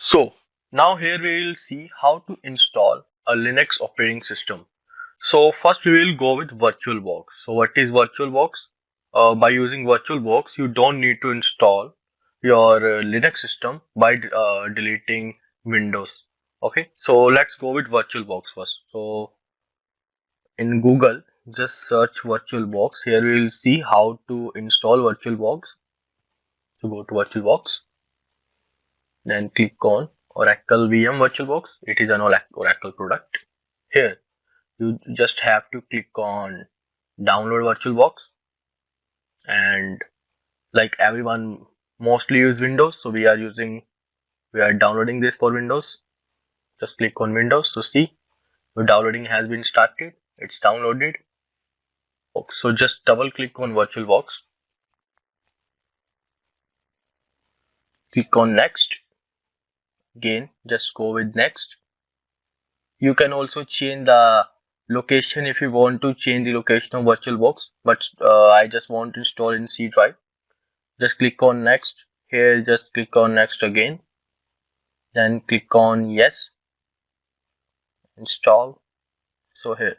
So now here we will see how to install a Linux operating system. So first we will go with VirtualBox. So what is VirtualBox? By using VirtualBox, you don't need to install your Linux system by deleting Windows. Okay, so let's go with VirtualBox first. So in Google, just search VirtualBox. Here we will see how to install VirtualBox. So go to VirtualBox, then click on Oracle VM VirtualBox. It is an Oracle product. Here you just have to click on download VirtualBox, and like everyone mostly use Windows, so we are downloading this for Windows. Just click on Windows. So see, the downloading has been started. It's downloaded. So just double click on VirtualBox. Click on next. Again, just go with next. You can also change the location if you want to change the location of VirtualBox, but I just want to install in C drive. Just click on next. Here, just click on next again. Then click on yes. Install. So here,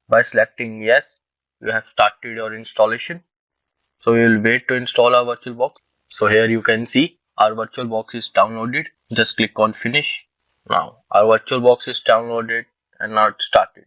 by selecting yes, you have started your installation. So we will wait to install our VirtualBox. So here you can see our VirtualBox is downloaded. Just click on finish. Now our VirtualBox is downloaded and now it started.